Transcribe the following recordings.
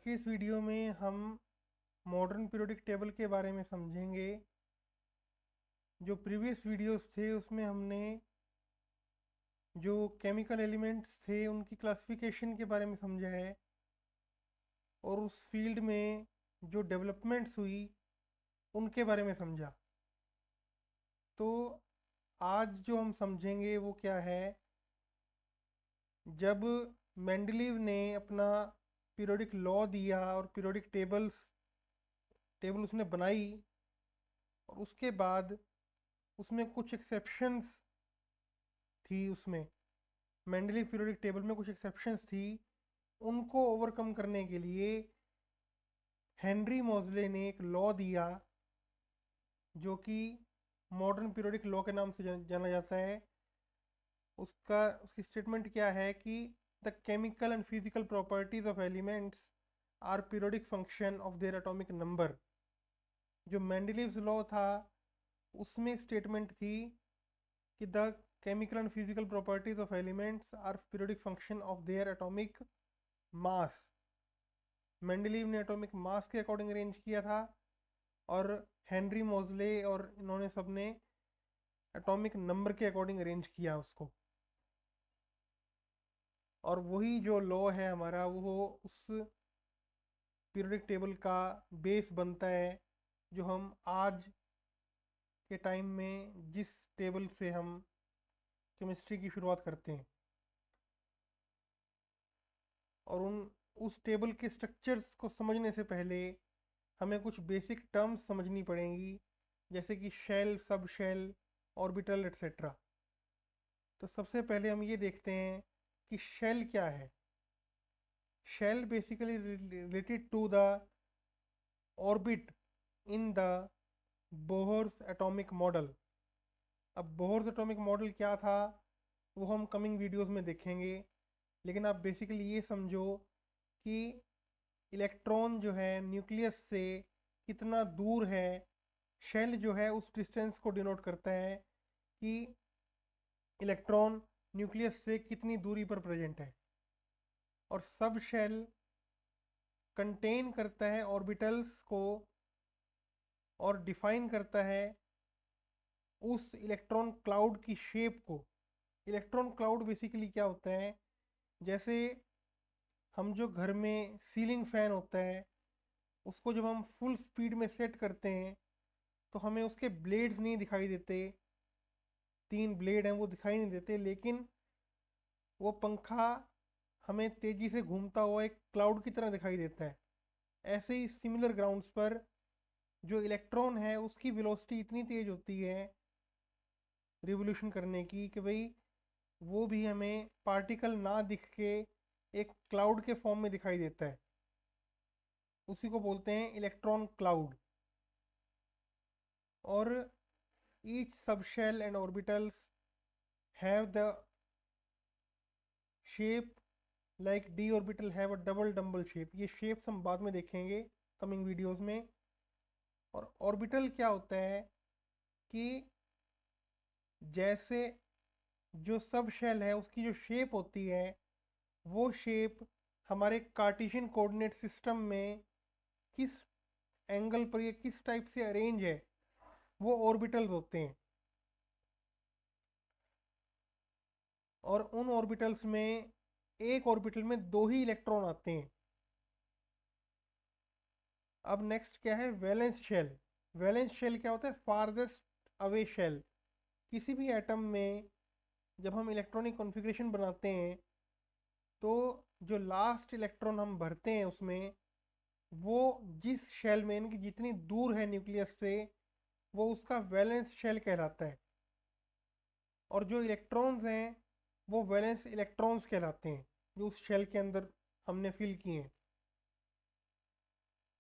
आज के इस वीडियो में हम मॉडर्न पीरियोडिक टेबल के बारे में समझेंगे। जो प्रीवियस वीडियोस थे उसमें हमने जो केमिकल एलिमेंट्स थे उनकी क्लासिफिकेशन के बारे में समझा है और उस फील्ड में जो डेवलपमेंट्स हुई उनके बारे में समझा। तो आज जो हम समझेंगे वो क्या है, जब मेंडलीव ने अपना पीरियोडिक लॉ दिया और पीरियोडिक टेबल उसने बनाई, और उसके बाद उसमें कुछ एक्सेप्शंस थी। उसमें मेंडलीव पीरियोडिक टेबल में कुछ एक्सेप्शंस थी। उनको ओवरकम करने के लिए हेनरी मोज़ले ने एक लॉ दिया जो कि मॉडर्न पीरियोडिक लॉ के नाम से जाना जाता है। उसकी स्टेटमेंट क्या है कि the chemical and physical properties of elements are periodic function of their atomic number. जो मेंडलीव्स लॉ था उसमें स्टेटमेंट थी कि the chemical and physical properties of elements are periodic function of their atomic mass। Mendeleev ने atomic mass के according arrange किया था और हेनरी मोज़ले और इन्होंने सब ने एटॉमिक नंबर के अकॉर्डिंग अरेंज किया उसको। और वही जो लॉ है हमारा वो उस पीरियोडिक टेबल का बेस बनता है जो हम आज के टाइम में जिस टेबल से हम केमिस्ट्री की शुरुआत करते हैं। और उस टेबल के स्ट्रक्चर्स को समझने से पहले हमें कुछ बेसिक टर्म्स समझनी पड़ेंगी, जैसे कि शेल, सब शेल, ऑर्बिटल एट्सेट्रा। तो सबसे पहले हम ये देखते हैं कि शेल क्या है। Shell basically related to the orbit in the Bohr's atomic model. अब बोहर्स एटॉमिक मॉडल क्या था वो हम कमिंग वीडियोस में देखेंगे, लेकिन आप बेसिकली ये समझो कि इलेक्ट्रॉन जो है न्यूक्लियस से कितना दूर है। शेल जो है उस डिस्टेंस को डिनोट करता है कि इलेक्ट्रॉन न्यूक्लियस से कितनी दूरी पर प्रेजेंट है। और सब शेल कंटेन करता है ऑर्बिटल्स को और डिफाइन करता है उस इलेक्ट्रॉन क्लाउड की शेप को। इलेक्ट्रॉन क्लाउड बेसिकली क्या होता है, जैसे हम जो घर में सीलिंग फैन होता है उसको जब हम फुल स्पीड में सेट करते हैं तो हमें उसके ब्लेड्स नहीं दिखाई देते। 3 ब्लेड हैं वो दिखाई नहीं देते, लेकिन वो पंखा हमें तेज़ी से घूमता हुआ एक क्लाउड की तरह दिखाई देता है। ऐसे ही सिमिलर ग्राउंड्स पर जो इलेक्ट्रॉन है उसकी वेलोसिटी इतनी तेज़ होती है रिवोल्यूशन करने की कि भाई वो भी हमें पार्टिकल ना दिख के एक क्लाउड के फॉर्म में दिखाई देता है। उसी को बोलते हैं इलेक्ट्रॉन क्लाउड। और each subshell and orbitals have the shape like D orbital have a double dumbbell shape. ये शेप्स हम बाद में देखेंगे कमिंग वीडियोस में। और ऑर्बिटल क्या होता है कि जैसे जो सब शेल है उसकी जो शेप होती है वो शेप हमारे कार्टेशियन कोऑर्डिनेट सिस्टम में किस एंगल पर ये किस टाइप से अरेंज है वो ऑर्बिटल्स होते हैं। और उन ऑर्बिटल्स में एक ऑर्बिटल में 2 ही इलेक्ट्रॉन आते हैं। अब नेक्स्ट क्या है, वैलेंस शेल। वैलेंस शेल क्या होता है, फारदेस्ट अवे शेल। किसी भी एटम में जब हम इलेक्ट्रॉनिक कॉन्फ़िगरेशन बनाते हैं तो जो लास्ट इलेक्ट्रॉन हम भरते हैं उसमें वो जिस शेल में इनकी जितनी दूर है न्यूक्लियस से वो उसका वैलेंस शेल कहलाता है। और जो इलेक्ट्रॉन्स हैं वो वैलेंस इलेक्ट्रॉन्स कहलाते हैं जो उस शेल के अंदर हमने फिल किए हैं।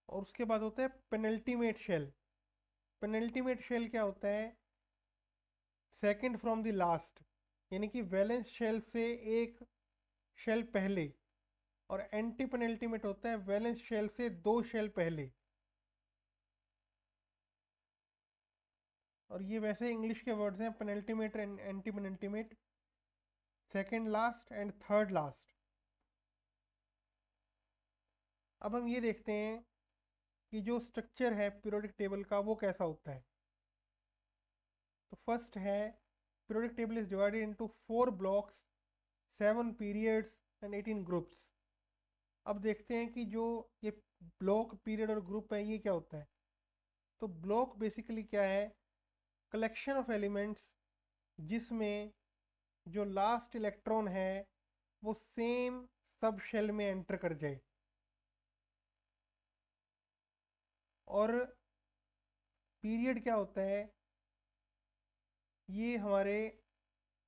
और उसके बाद होता है पेनल्टीमेट शेल। पेनल्टीमेट शेल क्या होता है, सेकंड फ्रॉम द लास्ट, यानी कि वैलेंस शेल से एक शेल पहले। और एंटी पेनल्टीमेट होता है वैलेंस शेल से 2 शेल पहले। और ये वैसे इंग्लिश के वर्ड्स हैं, penultimate and anti penultimate, second last and third last. अब हम ये देखते हैं कि जो स्ट्रक्चर है पीरियोडिक टेबल का वो कैसा होता है। तो फर्स्ट है, periodic table is divided into 4 blocks, 7 periods and 18 groups. अब देखते हैं कि जो ये ब्लॉक, पीरियड और ग्रुप है ये क्या होता है। तो ब्लॉक बेसिकली क्या है, कलेक्शन ऑफ एलिमेंट्स जिसमें जो लास्ट इलेक्ट्रॉन है वो सेम सब शेल में एंटर कर जाए। और पीरियड क्या होता है, ये हमारे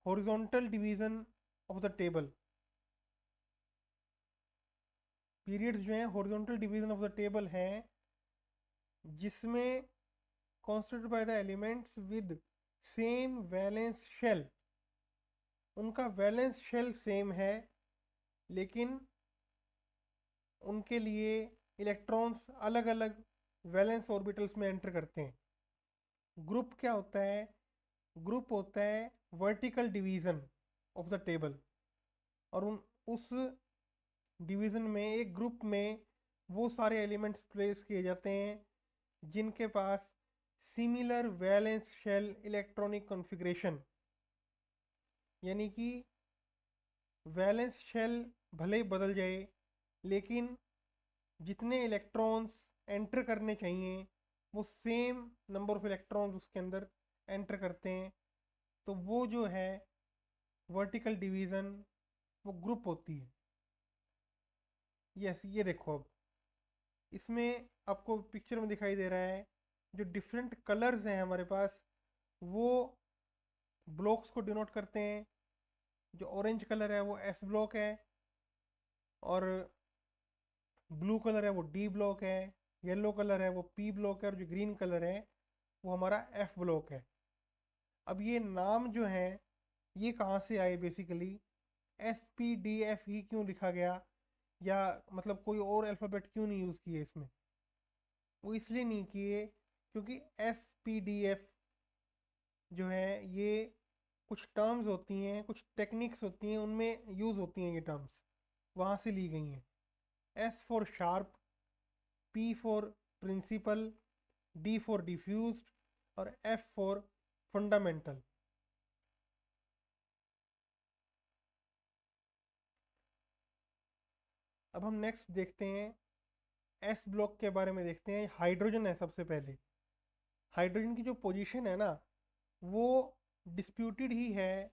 horizontal division of the table. Periods जो हैं horizontal division of the table हैं, जिसमें constituted by the elements with same valence shell. उनका वैलेंस शेल सेम है, लेकिन उनके लिए इलेक्ट्रॉन्स अलग अलग वैलेंस ऑर्बिटल्स में एंटर करते हैं। ग्रुप क्या होता है, ग्रुप होता है vertical division of the table. और उस डिवीज़न में, एक ग्रुप में वो सारे एलिमेंट्स प्लेस किए जाते हैं जिनके पास similar valence shell electronic configuration, यानी कि वैलेंस शेल भले ही बदल जाए लेकिन जितने इलेक्ट्रॉन्स एंटर करने चाहिए वो सेम नंबर ऑफ इलेक्ट्रॉन्स उसके अंदर एंटर करते हैं। तो वो जो है वर्टिकल डिवीज़न वो ग्रुप होती है। यस, ये देखो, अब इसमें आपको पिक्चर में दिखाई दे रहा है जो डिफरेंट कलर्स हैं हमारे पास वो ब्लॉक्स को डिनोट करते हैं। जो ऑरेंज कलर है वो एस ब्लॉक है, और ब्लू कलर है वो डी ब्लॉक है, येलो कलर है वो पी ब्लॉक है, और जो ग्रीन कलर है वो हमारा एफ ब्लॉक है। अब ये नाम जो है ये कहाँ से आए, basically s p d f ही क्यों लिखा गया, या मतलब कोई और अल्फ़ाबेट क्यों नहीं यूज़ किए इसमें। वो इसलिए नहीं किए क्योंकि एस पी डी एफ जो है ये कुछ टर्म्स होती हैं, कुछ टेक्निक्स होती हैं, उनमें यूज़ होती हैं ये टर्म्स, वहाँ से ली गई हैं। S for sharp, P for principal, D for diffused, और एफ फॉर फंडामेंटल। अब हम नेक्स्ट देखते हैं, एस ब्लॉक के बारे में देखते हैं। हाइड्रोजन है सबसे पहले। हाइड्रोजन की जो पोजीशन है ना वो डिस्प्यूटेड ही है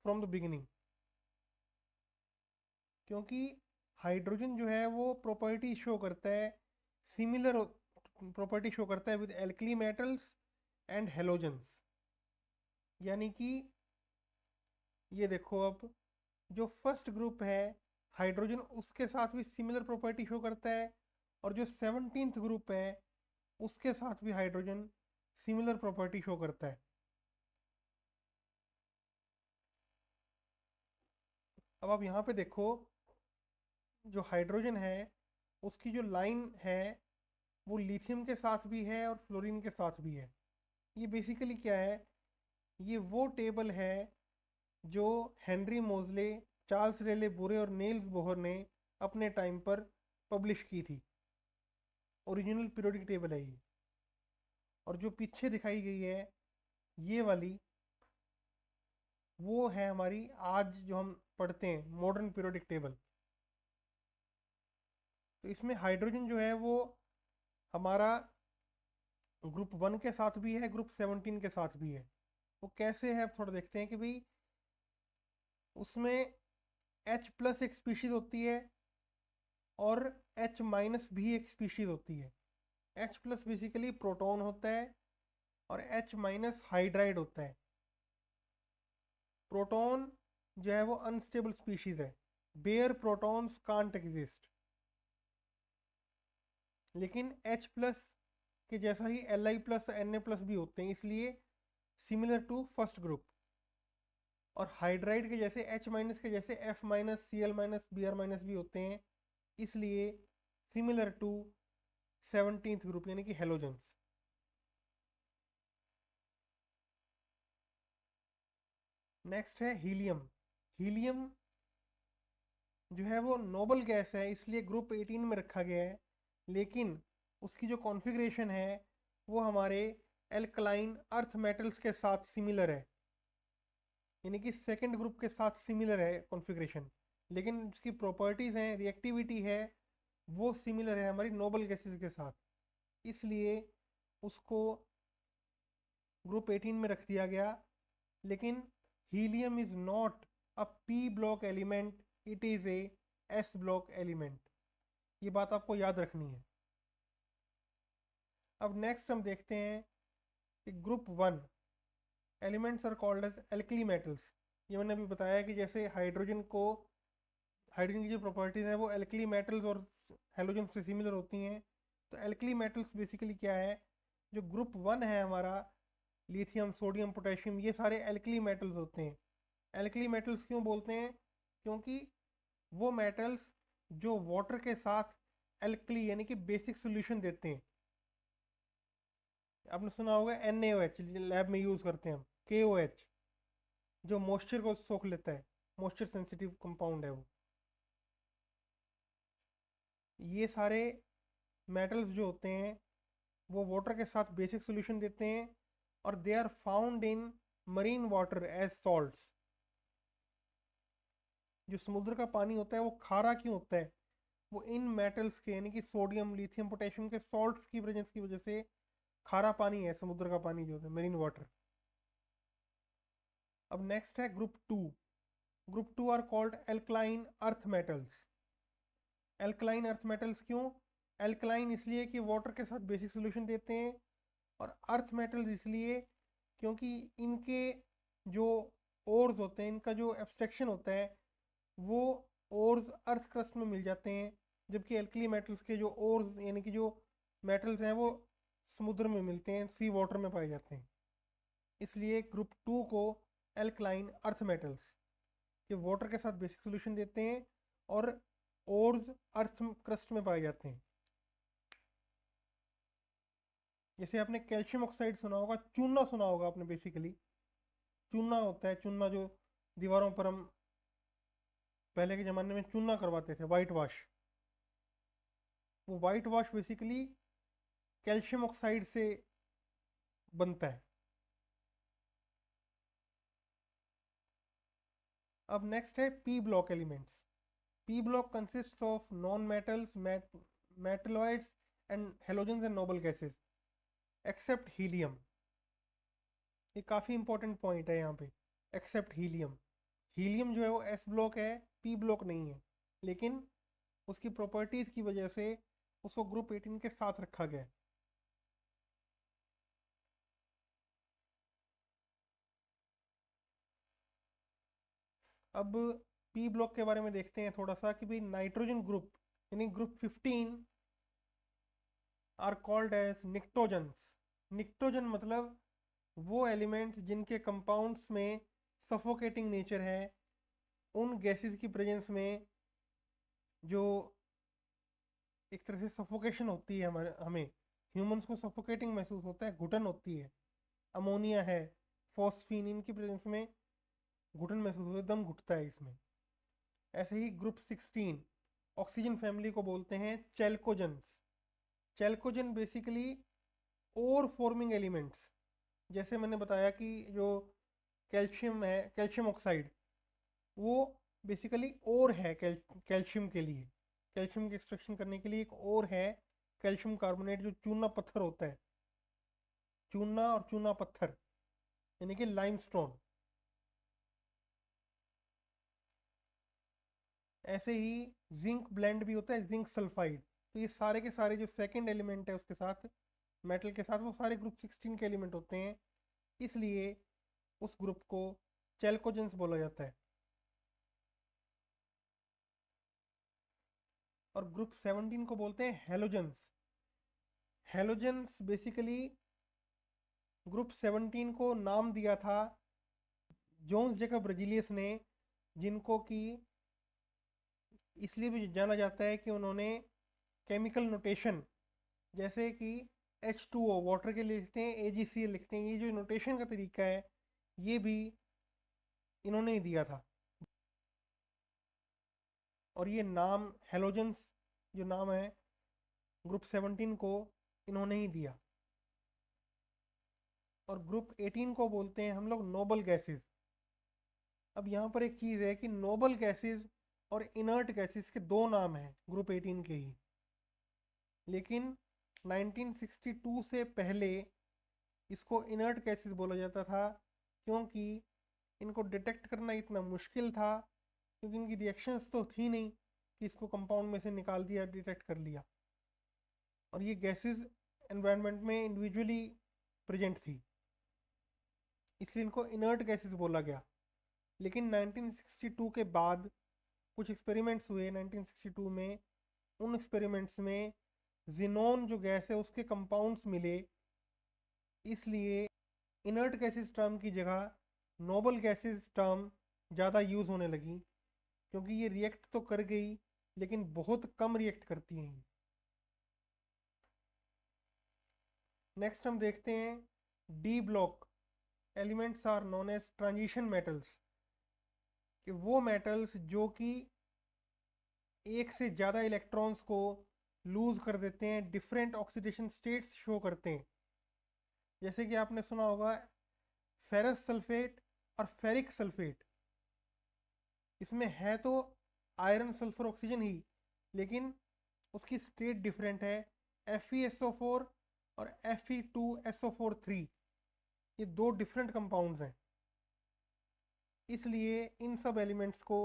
फ्रॉम द बिगिनिंग, क्योंकि हाइड्रोजन जो है वो प्रॉपर्टी शो करता है, सिमिलर प्रॉपर्टी शो करता है with alkali metals and halogens. यानी कि ये देखो, अब जो फर्स्ट ग्रुप है हाइड्रोजन उसके साथ भी सिमिलर प्रॉपर्टी शो करता है, और जो 17th ग्रुप है उसके साथ भी हाइड्रोजन सिमिलर प्रॉपर्टी शो करता है। अब आप यहाँ पे देखो, जो हाइड्रोजन है उसकी जो लाइन है वो लिथियम के साथ भी है और फ्लोरीन के साथ भी है। ये बेसिकली क्या है, ये वो टेबल है जो हेनरी मोजले, चार्ल्स रेले बुरे और नेल्स बोहर ने अपने टाइम पर पब्लिश की थी। ओरिजिनल पीरियोडिक टेबल है ये। और जो पीछे दिखाई गई है ये वाली, वो है हमारी आज जो हम पढ़ते हैं मॉडर्न पीरियोडिक टेबल। तो इसमें हाइड्रोजन जो है वो हमारा ग्रुप 1 के साथ भी है, ग्रुप 17 के साथ भी है। वो कैसे है, अब थोड़ा देखते हैं कि भाई उसमें H+ एक स्पीशीज होती है और H- भी एक स्पीशीज होती है। H+ बेसिकली प्रोटॉन होता है और H- हाइड्राइड होता है। प्रोटॉन जो है वो अनस्टेबल स्पीशीज है, बेयर प्रोटॉन्स कांट एग्जिस्ट। लेकिन H+ के जैसा ही Li+ Na+ भी होते हैं, इसलिए सिमिलर टू फर्स्ट ग्रुप। और हाइड्राइड के जैसे H- के जैसे F-, Cl-, Br- भी होते हैं, इसलिए सिमिलर टू 17th ग्रुप यानी कि हेलोजेंस। नेक्स्ट है हीलियम। हीलियम जो है वो नोबल गैस है, इसलिए ग्रुप 18 में रखा गया है। लेकिन उसकी जो कॉन्फ़िगरेशन है वो हमारे एल्कलाइन अर्थ मेटल्स के साथ सिमिलर है, यानी कि सेकंड ग्रुप के साथ सिमिलर है कॉन्फ़िगरेशन, लेकिन उसकी प्रॉपर्टीज़ हैं, रिएक्टिविटी है, वो सिमिलर है हमारी नोबल गैसेस के साथ। इसलिए उसको ग्रुप 18 में रख दिया गया। लेकिन helium is not a P block element, it is A S block element. ये बात आपको याद रखनी है। अब नेक्स्ट हम देखते हैं कि group 1 elements are called as alkali metals. ये मैंने अभी बताया कि जैसे हाइड्रोजन की जो प्रॉपर्टीज़ हैं वो एल्कली मेटल्स और हेलोजन से सिमिलर होती हैं। तो एल्कली मेटल्स बेसिकली क्या है, जो ग्रुप 1 है हमारा, लिथियम, सोडियम, पोटेशियम, ये सारे एल्कली मेटल्स होते हैं। एल्कली मेटल्स क्यों बोलते हैं? क्योंकि वो मेटल्स जो वाटर के साथ एल्कली यानी कि बेसिक सोल्यूशन देते हैं। आपने सुना होगा NaOH, लैब में यूज़ करते हैं हम, KOH जो मॉइस्चर को सोख लेता है, मॉइस्चर सेंसिटिव कंपाउंड है वो। ये सारे मेटल्स जो होते हैं वो वाटर के साथ बेसिक सोल्यूशन देते हैं और they are found in marine water as salts. जो समुद्र का पानी होता है वो खारा क्यों होता है? वो इन मेटल्स के यानी कि सोडियम, लिथियम, पोटेशियम के सॉल्ट्स की प्रेजेंस की वजह से खारा पानी है समुद्र का पानी जो है, मरीन वाटर। अब नेक्स्ट है group 2। Group 2 are called alkaline earth metals. Alkaline earth metals क्यों? एल्कलाइन इसलिए कि वाटर के साथ बेसिक सोल्यूशन देते हैं, और अर्थ मेटल्स इसलिए क्योंकि इनके जो ओर्स होते हैं, इनका जो एब्स्ट्रैक्शन होता है वो ओर्स अर्थ क्रस्ट में मिल जाते हैं, जबकि एल्कली मेटल्स के जो ओर्स यानी कि जो मेटल्स हैं वो समुद्र में मिलते हैं, सी वाटर में पाए जाते हैं। इसलिए ग्रुप 2 को एल्कलाइन अर्थ मेटल्स के वाटर के साथ बेसिक सोल्यूशन देते हैं और ओर्स अर्थ क्रस्ट में पाए जाते हैं। जैसे आपने कैल्शियम ऑक्साइड सुना होगा, चूना सुना होगा आपने, बेसिकली चूना होता है, चूना जो दीवारों पर हम पहले के ज़माने में चूना करवाते थे, वाइट वॉश। वो white wash basically calcium oxide से बनता है। अब नेक्स्ट है P block elements. P block consist of non metals, metalloids and halogens and noble gases except helium. ये काफ़ी इंपॉर्टेंट पॉइंट है यहाँ पे, एक्सेप्ट हीलियम। हीलियम जो है वो एस ब्लॉक है, पी ब्लॉक नहीं है, लेकिन उसकी प्रॉपर्टीज़ की वजह से उसको ग्रुप 18 के साथ रखा गया है। अब पी ब्लॉक के बारे में देखते हैं थोड़ा सा कि भाई नाइट्रोजन ग्रुप यानी ग्रुप 15 आर कॉल्ड एज निक्टोजन्स। निक्टोजन मतलब वो एलिमेंट्स जिनके कंपाउंड्स में सफोकेटिंग नेचर है, उन गैसेस की प्रेजेंस में जो एक तरह से सफोकेशन होती है, हमें ह्यूमंस को सफोकेटिंग महसूस होता है, घुटन होती है। अमोनिया है, फॉस्फीन, इनकी प्रेजेंस में घुटन महसूस होता है, दम घुटता है इसमें। ऐसे ही ग्रुप 16 ऑक्सीजन फैमिली को बोलते हैं चैल्कोजन्स। चैल्कोजन बेसिकली ओर फॉर्मिंग एलिमेंट्स, जैसे मैंने बताया कि जो कैल्शियम है, कैल्शियम ऑक्साइड, वो बेसिकली ओर है कैल्शियम के लिए, कैल्शियम की एक्सट्रैक्शन करने के लिए एक ओर है, कैल्शियम कार्बोनेट जो चूना पत्थर होता है, चूना और चूना पत्थर यानी कि लाइमस्टोन। ऐसे ही जिंक ब्लेंड भी होता है, जिंक सल्फाइड। तो ये सारे के सारे जो सेकंड एलिमेंट है उसके साथ, मेटल के साथ, वो सारे ग्रुप 16 के एलिमेंट होते हैं, इसलिए उस ग्रुप को चैल्कोजेंस बोला जाता है। और ग्रुप 17 को बोलते हैं हेलोजेंस। हेलोजेंस बेसिकली ग्रुप 17 को नाम दिया था जोन्स जेकब बर्जीलियस ने, जिनको कि इसलिए भी जाना जाता है कि उन्होंने केमिकल नोटेशन, जैसे कि H2O वाटर के लिए लिखते हैं, AgCl लिखते हैं, ये जो नोटेशन का तरीका है ये भी इन्होंने ही दिया था। और ये नाम हेलोजेंस जो नाम है ग्रुप 17 को इन्होंने ही दिया। और ग्रुप 18 को बोलते हैं हम लोग नोबल गैसेस। अब यहाँ पर एक चीज़ है कि नोबल गैसेस और इनर्ट गैसेस के दो नाम हैं ग्रुप 18 के ही, लेकिन 1962 से पहले इसको इनर्ट गैसेस बोला जाता था, क्योंकि इनको डिटेक्ट करना इतना मुश्किल था, क्योंकि इनकी रिएक्शंस तो थी नहीं कि इसको कंपाउंड में से निकाल दिया, डिटेक्ट कर लिया, और ये गैसेस एनवायरनमेंट में इंडिविजुअली प्रेजेंट थी, इसलिए इनको इनर्ट गैसेस बोला गया। लेकिन 1962 के बाद कुछ एक्सपेरिमेंट्स हुए 1962 में। उन एक्सपेरिमेंट्स में जिनोन जो गैस है उसके कंपाउंड्स मिले, इसलिए इनर्ट गैसेस टर्म की जगह नोबल गैसेस टर्म ज़्यादा यूज़ होने लगी, क्योंकि ये रिएक्ट तो कर गई लेकिन बहुत कम रिएक्ट करती हैं। नेक्स्ट हम देखते हैं D block elements are known as transition metals, कि वो मेटल्स जो कि एक से ज़्यादा इलेक्ट्रॉन्स को लूज कर देते हैं, डिफरेंट ऑक्सीडेशन स्टेट्स शो करते हैं। जैसे कि आपने सुना होगा फेरस सल्फेट और फेरिक सल्फेट, इसमें है तो आयरन सल्फर ऑक्सीजन ही, लेकिन उसकी स्टेट डिफरेंट है। FeSO4 और Fe2SO43, ये दो डिफरेंट कंपाउंड्स हैं, इसलिए इन सब एलिमेंट्स को,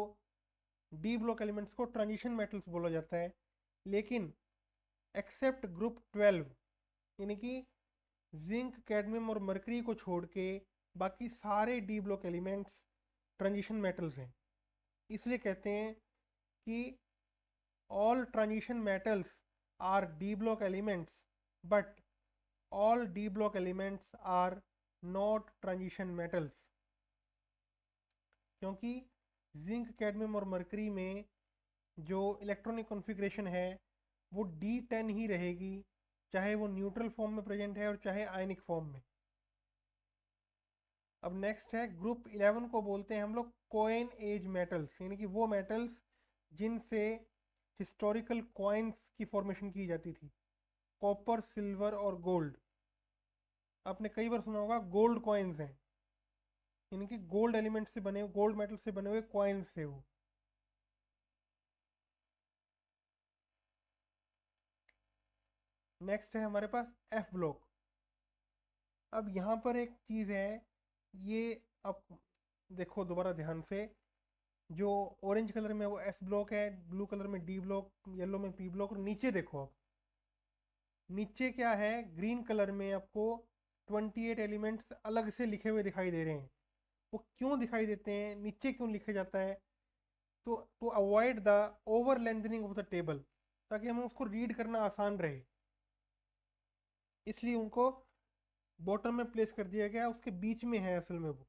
डी ब्लॉक एलिमेंट्स को ट्रांजिशन मेटल्स बोला जाता है। लेकिन एक्सेप्ट ग्रुप 12, यानी कि जिंक, कैडमियम और मरकरी को छोड़ के बाकी सारे D block elements transition metals हैं। इसलिए कहते हैं कि all transition metals are D block elements, but all D block elements are not transition metals, क्योंकि जिंक, कैडमियम और मरकरी में जो इलेक्ट्रॉनिक कॉन्फ़िगरेशन है वो D10 ही रहेगी, चाहे वो न्यूट्रल फॉर्म में प्रेजेंट है और चाहे आयनिक फॉर्म में। अब नेक्स्ट है ग्रुप 11 को बोलते हैं हम लोग कॉइन एज मेटल्स, यानी कि वो मेटल्स जिनसे हिस्टोरिकल कॉइन्स की फॉर्मेशन की जाती थी, कॉपर, सिल्वर और गोल्ड। आपने कई बार सुना होगा गोल्ड कॉइन्स हैं, यानी कि गोल्ड एलिमेंट से बने, गोल्ड मेटल से बने हुए कॉइन्स थे वो। नेक्स्ट है हमारे पास एफ ब्लॉक। अब यहाँ पर एक चीज़ है, ये अब देखो दोबारा ध्यान से, जो ऑरेंज कलर में वो एस ब्लॉक है, ब्लू कलर में डी ब्लॉक, येलो में पी ब्लॉक, और नीचे देखो अब नीचे क्या है, ग्रीन कलर में आपको 28 एलिमेंट्स अलग से लिखे हुए दिखाई दे रहे हैं। वो क्यों दिखाई देते हैं, नीचे क्यों लिखा जाता है? तो to avoid the over lengthening of the table, ताकि हमें उसको रीड करना आसान रहे, इसलिए उनको बॉटम में प्लेस कर दिया गया। उसके बीच में है असल में वो,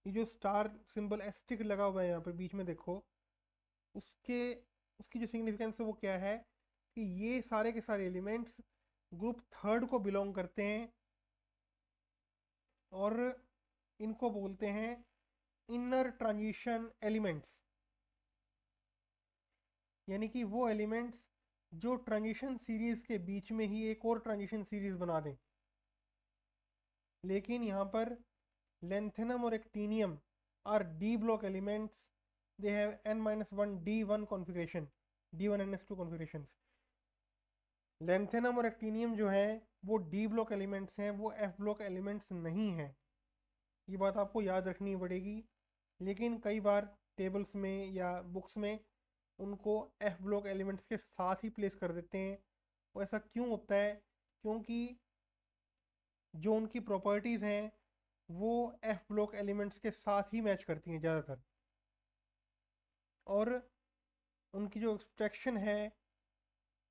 ये जो स्टार सिंबल एस्टिक लगा हुआ है यहाँ पे बीच में देखो, उसके उसकी जो सिग्निफिकेंस है वो क्या है कि ये सारे के सारे एलिमेंट्स ग्रुप 3 को बिलोंग करते हैं, और इनको बोलते हैं इनर ट्रांजिशन एलिमेंट्स, यानी कि वो एलिमेंट्स जो ट्रांजिशन सीरीज के बीच में ही एक और ट्रांजिशन सीरीज बना दें। लेकिन यहाँ पर lanthanum और actinium are d block elements, they have n-1 d1 configuration, d1ns2 configurations। lanthanum और actinium जो है वो d block elements हैं, वो f block elements नहीं हैं, ये बात आपको याद रखनी पड़ेगी। लेकिन कई बार टेबल्स में या बुक्स में उनको f block elements के साथ ही प्लेस कर देते हैं। वो ऐसा क्यों होता है? क्योंकि जो उनकी प्रॉपर्टीज़ हैं वो एफ ब्लॉक एलिमेंट्स के साथ ही मैच करती हैं ज़्यादातर, और उनकी जो एक्सट्रैक्शन है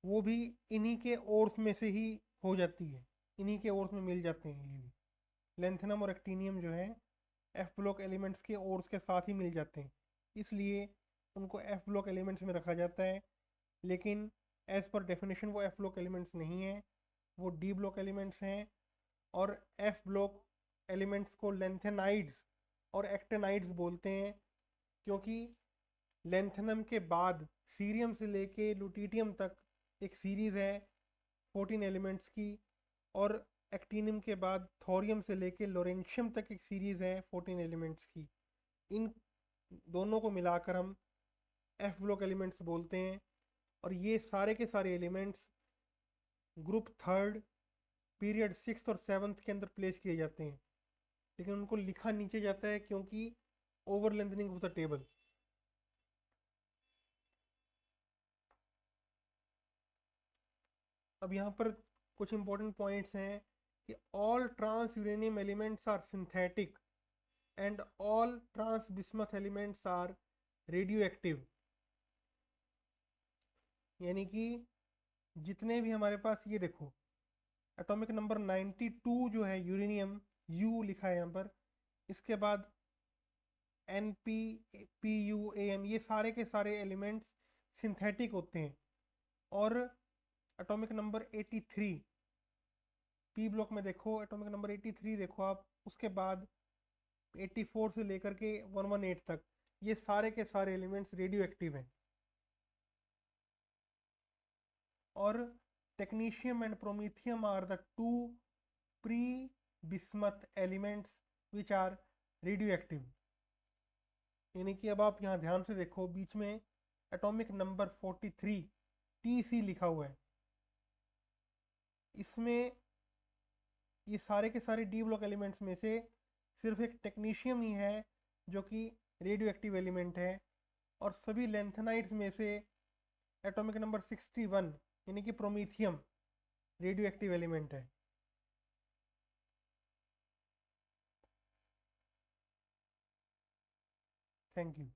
वो भी इन्हीं के ओर्स में से ही हो जाती है, इन्हीं के ओर्स में मिल जाते हैं। ये भी लेंथनम और एक्टिनियम जो है एफ ब्लॉक एलिमेंट्स के ओर्स के साथ ही मिल जाते हैं, इसलिए उनको एफ ब्लॉक एलिमेंट्स में रखा जाता है। लेकिन एज़ पर डेफिनेशन वो एफ ब्लॉक एलिमेंट्स नहीं हैं, वो डी ब्लॉक एलिमेंट्स हैं। और एफ ब्लॉक एलिमेंट्स को लेंथेनाइड्स और एक्टेनाइड्स बोलते हैं, क्योंकि लेंथनम के बाद सीरियम से लेके लुटीटियम तक एक सीरीज़ है 14 एलिमेंट्स की, और एक्टिनियम के बाद थोरियम से लेके लोरेंशियम तक एक सीरीज़ है 14 एलिमेंट्स की। इन दोनों को मिलाकर हम एफ ब्लॉक एलिमेंट्स बोलते हैं। और ये सारे के सारे elements group third, period 6th और 7th के अंदर प्लेस किए जाते हैं, लेकिन उनको लिखा नीचे जाता है क्योंकि over lengthening of the table. अब यहाँ पर कुछ इंपॉर्टेंट पॉइंट्स हैं कि all transuranium elements are synthetic and all transbismuth elements are radioactive. यानी कि जितने भी हमारे पास, ये देखो एटॉमिक नंबर 92 जो है यूरेनियम, यू लिखा है यहाँ पर, इसके बाद NP, PU, AM, ये सारे के सारे एलिमेंट्स सिंथेटिक होते हैं। और एटॉमिक नंबर 83 पी ब्लॉक में देखो, एटॉमिक नंबर 83 देखो आप, उसके बाद 84 से लेकर के 118 तक ये सारे के सारे एलिमेंट्स रेडियो एक्टिव हैं। और technetium and promethium are the two pre bismuth elements which are radioactive. यानी कि अब आप यहाँ ध्यान से देखो, बीच में एटॉमिक नंबर 43 TC लिखा हुआ है, इसमें ये सारे के सारे डी ब्लॉक एलिमेंट्स में से सिर्फ एक टेक्नीशियम ही है जो कि रेडियो एक्टिव एलिमेंट है। और सभी लेंथेनाइड्स में से एटॉमिक नंबर 61 यानी कि प्रोमीथियम रेडियो एक्टिव एलिमेंट है। Thank you.